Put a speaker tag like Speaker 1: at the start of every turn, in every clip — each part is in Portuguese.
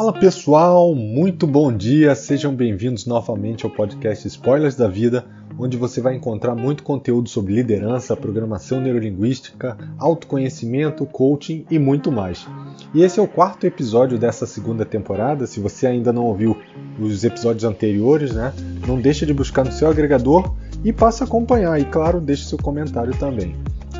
Speaker 1: Fala pessoal, muito bom dia, sejam bem-vindos novamente ao podcast Spoilers da Vida, onde você vai encontrar muito conteúdo sobre liderança, programação neurolinguística, autoconhecimento, coaching e muito mais. E esse é o quarto episódio dessa segunda temporada. Se você ainda não ouviu os episódios anteriores, não deixa de buscar no seu agregador e passa a acompanhar, e claro, deixe seu comentário também.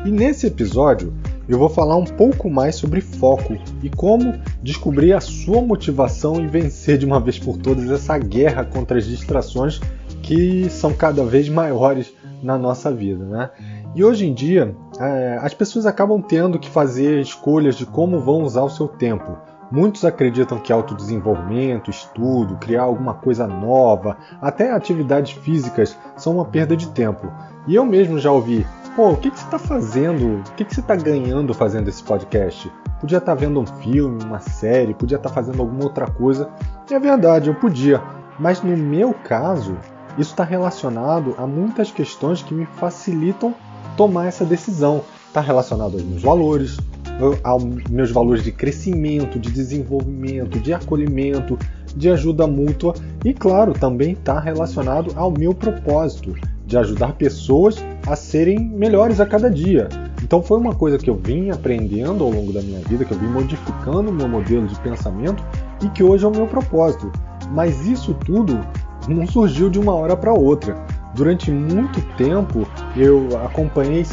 Speaker 1: E nesse episódio eu vou falar um pouco mais sobre foco e como descobrir a sua motivação e vencer de uma vez por todas essa guerra contra as distrações que são cada vez maiores na nossa vida, E hoje em dia as pessoas acabam tendo que fazer escolhas de como vão usar o seu tempo. Muitos acreditam que autodesenvolvimento, estudo, criar alguma coisa nova, até atividades físicas são uma perda de tempo. E eu mesmo já ouvi: o que você está fazendo? O que você está ganhando fazendo esse podcast? Podia estar vendo um filme, uma série, podia estar fazendo alguma outra coisa. E é verdade, eu podia. Mas no meu caso, isso está relacionado a muitas questões que me facilitam tomar essa decisão. Está relacionado aos meus valores, aos meus valores de crescimento, de desenvolvimento, de acolhimento, de ajuda mútua e, claro, também está relacionado ao meu propósito, de ajudar pessoas a serem melhores a cada dia. Então foi uma coisa que eu vim aprendendo ao longo da minha vida, que eu vim modificando o meu modelo de pensamento e que hoje é o meu propósito. Mas isso tudo não surgiu de uma hora para outra. Durante muito tempo eu acompanhei,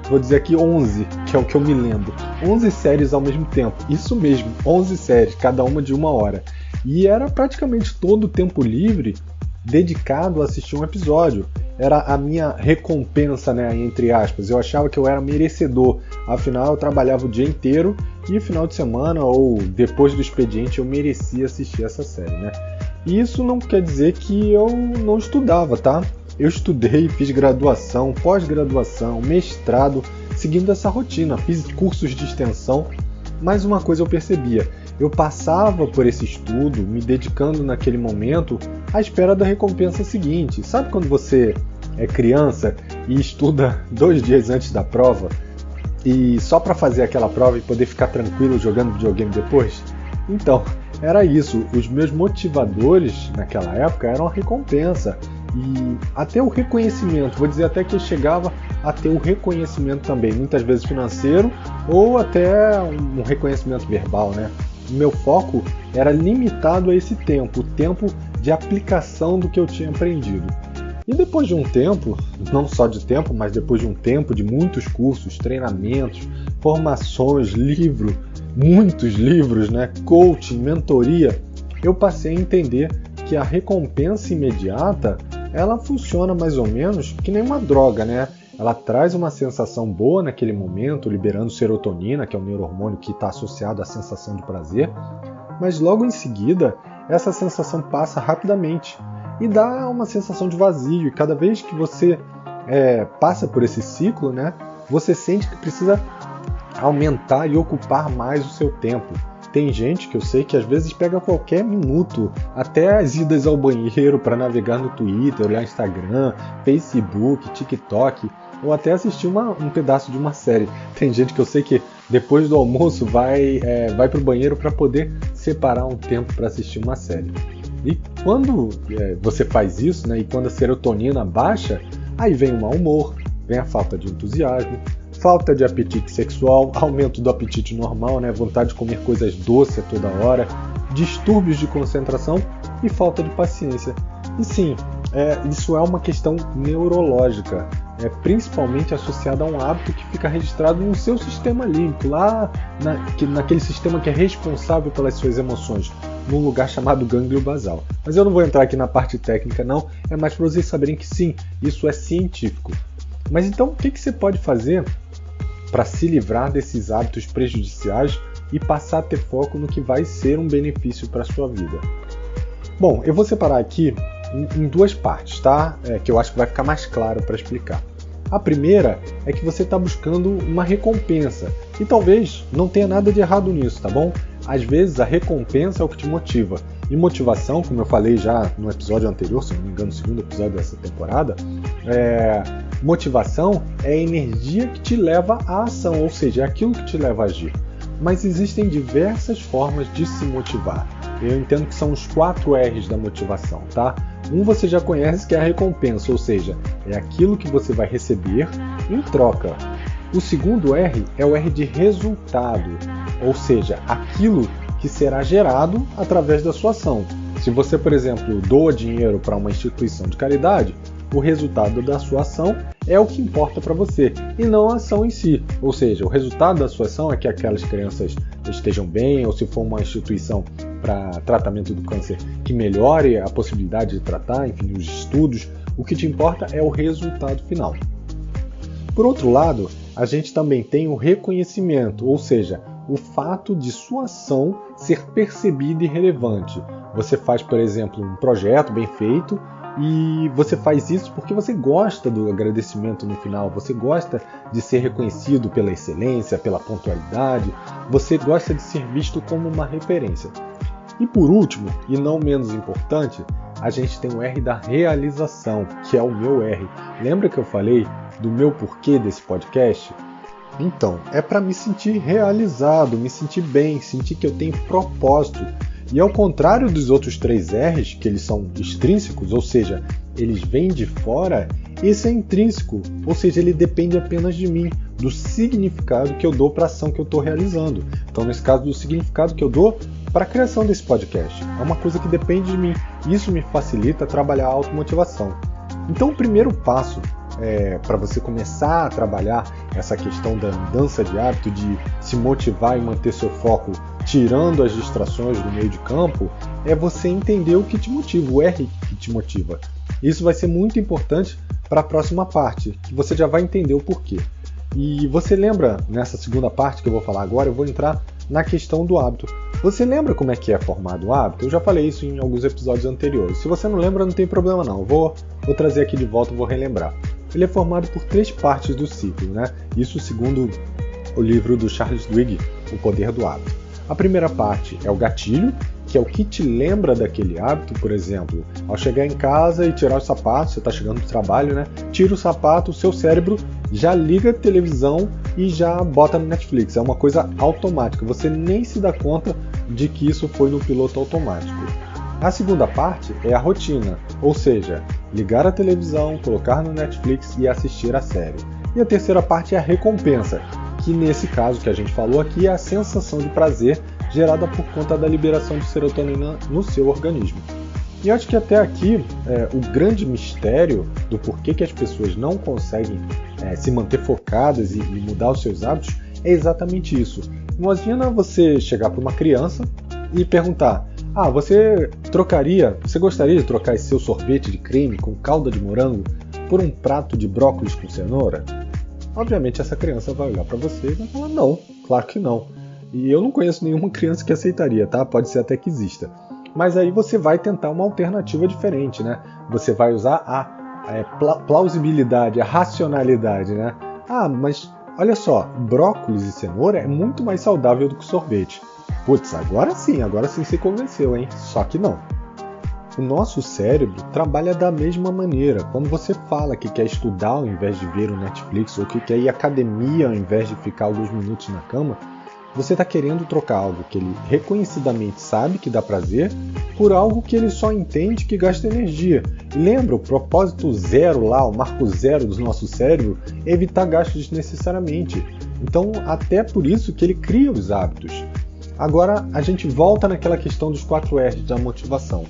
Speaker 1: vou dizer aqui 11, que é o que eu me lembro. 11 séries ao mesmo tempo. Isso mesmo, 11 séries, cada uma de uma hora. E era praticamente todo o tempo livre dedicado a assistir um episódio. Era a minha recompensa, entre aspas. Eu achava que eu era merecedor. Afinal, eu trabalhava o dia inteiro e final de semana ou depois do expediente eu merecia assistir essa série, E isso não quer dizer que eu não estudava, tá? Eu estudei, fiz graduação, pós-graduação, mestrado, seguindo essa rotina. Fiz cursos de extensão, mas uma coisa eu percebia: eu passava por esse estudo, me dedicando naquele momento, à espera da recompensa seguinte. Sabe quando você é criança e estuda 2 dias antes da prova, e só para fazer aquela prova e poder ficar tranquilo jogando videogame depois? Então, era isso. Os meus motivadores naquela época eram a recompensa. E até o reconhecimento, vou dizer até que eu chegava a ter o reconhecimento também, muitas vezes financeiro ou até um reconhecimento verbal, O meu foco era limitado a esse tempo, o tempo de aplicação do que eu tinha aprendido. E depois de um tempo, não só de tempo, mas depois de um tempo de muitos cursos, treinamentos, formações, muitos livros, coaching, mentoria, eu passei a entender que a recompensa imediata ela funciona mais ou menos que nem uma droga, Ela traz uma sensação boa naquele momento, liberando serotonina, que é o neurohormônio que está associado à sensação de prazer, mas logo em seguida essa sensação passa rapidamente e dá uma sensação de vazio. E cada vez que você passa por esse ciclo, você sente que precisa aumentar e ocupar mais o seu tempo. Tem gente que eu sei que às vezes pega qualquer minuto, até as idas ao banheiro para navegar no Twitter, olhar Instagram, Facebook, TikTok, ou até assistir um pedaço de uma série. Tem gente que eu sei que depois do almoço vai para o banheiro para poder separar um tempo para assistir uma série. E quando você faz isso, e quando a serotonina baixa, aí vem o mau humor, vem a falta de entusiasmo, falta de apetite sexual, aumento do apetite normal, vontade de comer coisas doces a toda hora, distúrbios de concentração e falta de paciência. E sim, isso é uma questão neurológica, principalmente associada a um hábito que fica registrado no seu sistema límbico, lá naquele sistema que é responsável pelas suas emoções, num lugar chamado gânglio basal. Mas eu não vou entrar aqui na parte técnica não, é mais para vocês saberem que sim, isso é científico. Mas então o que você pode fazer para se livrar desses hábitos prejudiciais e passar a ter foco no que vai ser um benefício para a sua vida? Bom, eu vou separar aqui em 2 partes, tá? Que eu acho que vai ficar mais claro para explicar. A primeira é que você está buscando uma recompensa, e talvez não tenha nada de errado nisso, tá bom? Às vezes a recompensa é o que te motiva. E motivação, como eu falei já no episódio anterior, se não me engano, no 2º episódio dessa temporada, motivação é a energia que te leva à ação, ou seja, é aquilo que te leva a agir. Mas existem diversas formas de se motivar. eu entendo que são os 4 R's da motivação, tá? Um você já conhece, que é a recompensa, ou seja, é aquilo que você vai receber em troca. O segundo R é o R de resultado, ou seja, aquilo que será gerado através da sua ação. Se você, por exemplo, doa dinheiro para uma instituição de caridade, o resultado da sua ação é o que importa para você, e não a ação em si. Ou seja, o resultado da sua ação é que aquelas crianças estejam bem, ou se for uma instituição para tratamento do câncer, que melhore a possibilidade de tratar, enfim, os estudos. O que te importa é o resultado final. Por outro lado, a gente também tem o reconhecimento, ou seja, o fato de sua ação ser percebida e relevante. Você faz, por exemplo, um projeto bem feito e você faz isso porque você gosta do agradecimento no final, você gosta de ser reconhecido pela excelência, pela pontualidade, você gosta de ser visto como uma referência. E por último, e não menos importante, a gente tem o R da realização, que é o meu R. Lembra que eu falei do meu porquê desse podcast? Então, é para me sentir realizado, me sentir bem, sentir que eu tenho propósito. E ao contrário dos outros 3 R's, que eles são extrínsecos, ou seja, eles vêm de fora, esse é intrínseco, ou seja, ele depende apenas de mim, do significado que eu dou para a ação que eu estou realizando. Então, nesse caso, do significado que eu dou para a criação desse podcast. É uma coisa que depende de mim. Isso me facilita trabalhar a automotivação. Então, o primeiro passo para você começar a trabalhar essa questão da mudança de hábito, de se motivar e manter seu foco tirando as distrações do meio de campo, é você entender o que te motiva, o R que te motiva. Isso vai ser muito importante para a próxima parte, que você já vai entender o porquê. E você lembra, nessa segunda parte que eu vou falar agora, eu vou entrar na questão do hábito. Você lembra como é que é formado o hábito? Eu já falei isso em alguns episódios anteriores. Se você não lembra, não tem problema não. Eu vou trazer aqui de volta e vou relembrar. Ele é formado por 3 partes do ciclo, né? Isso segundo o livro do Charles Duhigg, O Poder do Hábito. A primeira parte é o gatilho, que é o que te lembra daquele hábito. Por exemplo, ao chegar em casa e tirar os sapatos, você está chegando do trabalho, né? Tira o sapato, o seu cérebro já liga a televisão e já bota no Netflix. É uma coisa automática, você nem se dá conta de que isso foi no piloto automático. A segunda parte é a rotina, ou seja, ligar a televisão, colocar no Netflix e assistir a série. E a terceira parte é a recompensa, que nesse caso que a gente falou aqui é a sensação de prazer gerada por conta da liberação de serotonina no seu organismo. E acho que até aqui o grande mistério do porquê que as pessoas não conseguem se manter focadas e mudar os seus hábitos é exatamente isso. Imagina você chegar para uma criança e perguntar: você gostaria de trocar esse seu sorvete de creme com calda de morango por um prato de brócolis com cenoura? Obviamente essa criança vai olhar para você e vai falar: não, claro que não. E eu não conheço nenhuma criança que aceitaria, tá? Pode ser até que exista. Mas aí você vai tentar uma alternativa diferente, né? Você vai usar a plausibilidade, a racionalidade, né? Mas olha só, brócolis e cenoura é muito mais saudável do que sorvete. Putz, agora sim se convenceu, hein? Só que não. O nosso cérebro trabalha da mesma maneira. Quando você fala que quer estudar ao invés de ver o Netflix, ou que quer ir à academia ao invés de ficar alguns minutos na cama, você está querendo trocar algo que ele reconhecidamente sabe que dá prazer por algo que ele só entende que gasta energia. E lembra, o propósito zero lá, o marco zero do nosso cérebro é evitar gastos desnecessariamente. Então, até por isso que ele cria os hábitos. Agora, a gente volta naquela questão dos 4 R's da motivação.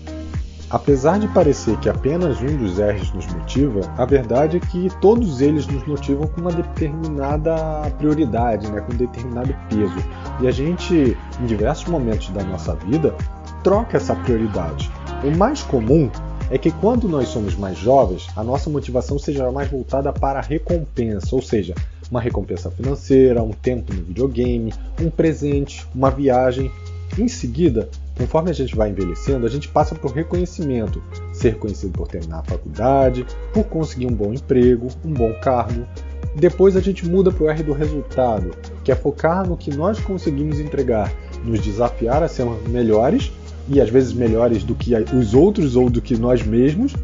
Speaker 1: Apesar de parecer que apenas um dos R's nos motiva, a verdade é que todos eles nos motivam com uma determinada prioridade, né, com um determinado peso. E a gente, em diversos momentos da nossa vida, troca essa prioridade. O mais comum é que quando nós somos mais jovens, a nossa motivação seja mais voltada para a recompensa, ou seja, uma recompensa financeira, um tempo no videogame, um presente, uma viagem. Em seguida, conforme a gente vai envelhecendo, a gente passa por reconhecimento, ser reconhecido por terminar a faculdade, por conseguir um bom emprego, um bom cargo. Depois a gente muda para o R do resultado, que é focar no que nós conseguimos entregar, nos desafiar a sermos melhores, e às vezes melhores do que os outros ou do que nós mesmos.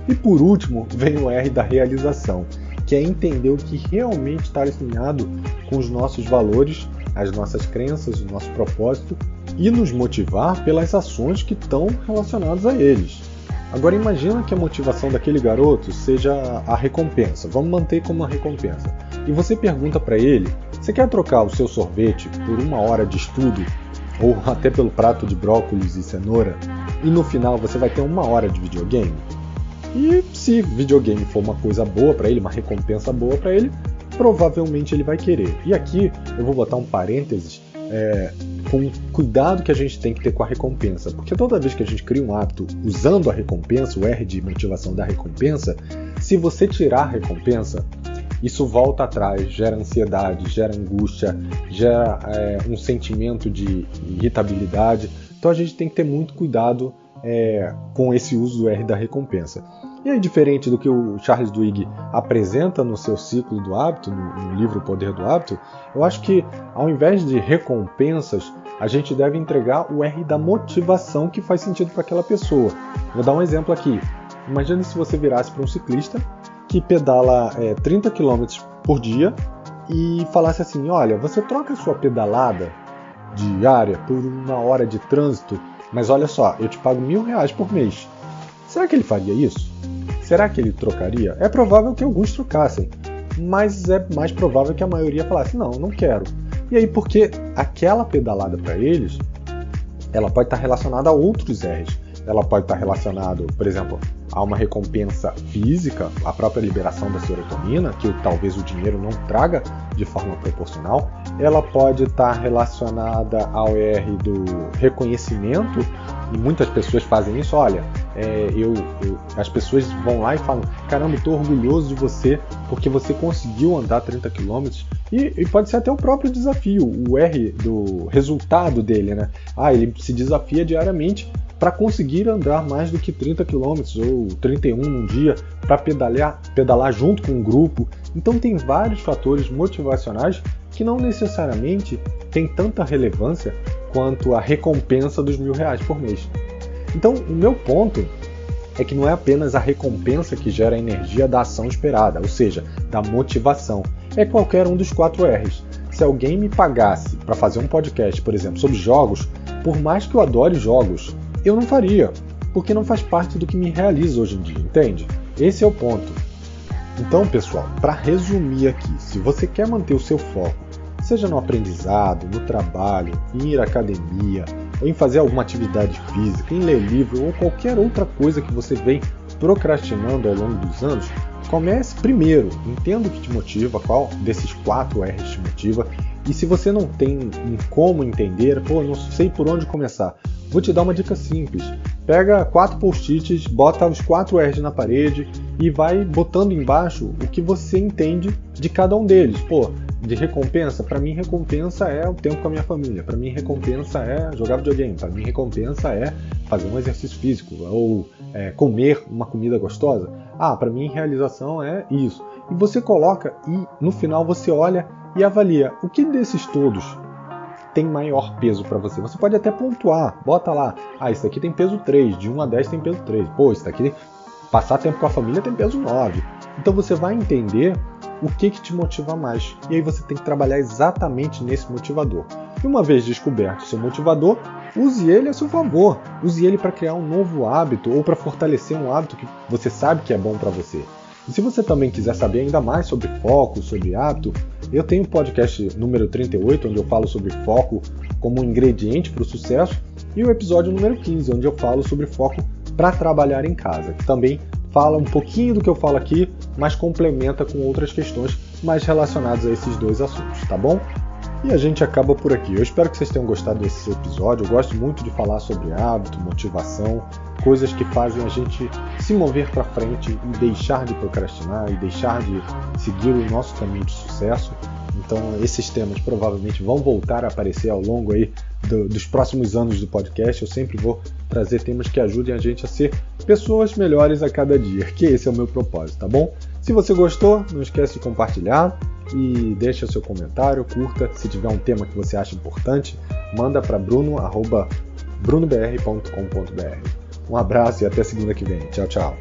Speaker 1: E por último, vem o R da realização, que é entender o que realmente está alinhado com os nossos valores, as nossas crenças, o nosso propósito e nos motivar pelas ações que estão relacionadas a eles. Agora imagina que a motivação daquele garoto seja a recompensa. Vamos manter como uma recompensa. E você pergunta para ele, você quer trocar o seu sorvete por 1 hora de estudo? Ou até pelo prato de brócolis e cenoura? E no final você vai ter 1 hora de videogame? E se videogame for uma coisa boa para ele, uma recompensa boa para ele, provavelmente ele vai querer. E aqui eu vou botar um parênteses com o cuidado que a gente tem que ter com a recompensa. Porque toda vez que a gente cria um hábito usando a recompensa, o R de motivação da recompensa, se você tirar a recompensa, isso volta atrás, gera ansiedade, gera angústia, gera um sentimento de irritabilidade. Então a gente tem que ter muito cuidado com esse uso do R da recompensa. E aí, diferente do que o Charles Duhigg apresenta no seu ciclo do hábito, no livro O Poder do Hábito, eu acho que ao invés de recompensas, a gente deve entregar o R da motivação que faz sentido para aquela pessoa. Vou dar um exemplo aqui. Imagine se você virasse para um ciclista que pedala 30 km por dia e falasse assim, olha, você troca a sua pedalada diária por 1 hora de trânsito, mas olha só, eu te pago R$1.000 por mês. Será que ele faria isso? Será que ele trocaria? É provável que alguns trocassem, mas é mais provável que a maioria falasse, não quero. E aí, porque aquela pedalada para eles, ela pode estar relacionada a outros R's. Ela pode estar relacionada, por exemplo, a uma recompensa física, a própria liberação da serotonina, que talvez o dinheiro não traga de forma proporcional. Ela pode estar relacionada ao R do reconhecimento, e muitas pessoas fazem isso. Olha, as pessoas vão lá e falam, caramba, estou orgulhoso de você porque você conseguiu andar 30 km. E pode ser até o próprio desafio, o R do resultado dele, né? Ele se desafia diariamente para conseguir andar mais do que 30 km ou 31 num dia, para pedalar junto com um grupo. Então tem vários fatores motivacionais que não necessariamente têm tanta relevância quanto a recompensa dos R$1.000 por mês. Então o meu ponto é que não é apenas a recompensa que gera a energia da ação esperada, ou seja, da motivação. É qualquer um dos 4 R's. Se alguém me pagasse para fazer um podcast, por exemplo, sobre jogos, por mais que eu adore jogos, eu não faria, porque não faz parte do que me realiza hoje em dia, entende? Esse é o ponto. Então, pessoal, para resumir aqui, se você quer manter o seu foco, seja no aprendizado, no trabalho, em ir à academia, ou em fazer alguma atividade física, em ler livro ou qualquer outra coisa que você vem procrastinando ao longo dos anos, comece primeiro, entenda o que te motiva, qual desses 4 R's te motiva, e se você não tem como entender, não sei por onde começar, vou te dar uma dica simples. Pega 4 post-its, bota os 4 R's na parede e vai botando embaixo o que você entende de cada um deles. De recompensa, para mim recompensa é o tempo com a minha família, para mim recompensa é jogar videogame, para mim recompensa é fazer um exercício físico ou comer uma comida gostosa. Para mim realização é isso. E você coloca e no final você olha e avalia o que desses todos tem maior peso para você. Você pode até pontuar, bota lá, isso aqui tem peso 3, de 1 a 10 tem peso 3, isso daqui passar tempo com a família tem peso 9. Então você vai entender o que te motiva mais. E aí você tem que trabalhar exatamente nesse motivador. E uma vez descoberto o seu motivador, use ele a seu favor. Use ele para criar um novo hábito ou para fortalecer um hábito que você sabe que é bom para você. E se você também quiser saber ainda mais sobre foco, sobre hábito, eu tenho o podcast número 38, onde eu falo sobre foco como um ingrediente para o sucesso, e o episódio número 15, onde eu falo sobre foco para trabalhar em casa, que também fala um pouquinho do que eu falo aqui, mas complementa com outras questões mais relacionadas a esses 2 assuntos, tá bom? E a gente acaba por aqui. Eu espero que vocês tenham gostado desse episódio. Eu gosto muito de falar sobre hábito, motivação, coisas que fazem a gente se mover para frente e deixar de procrastinar e deixar de seguir o nosso caminho de sucesso. Então esses temas provavelmente vão voltar a aparecer ao longo aí dos próximos anos do podcast. Eu sempre vou trazer temas que ajudem a gente a ser pessoas melhores a cada dia, que esse é o meu propósito, tá bom? Se você gostou, não esquece de compartilhar e deixa seu comentário, curta. Se tiver um tema que você acha importante, manda para bruno@brunobr.com.br. Um abraço e até segunda que vem. Tchau, tchau.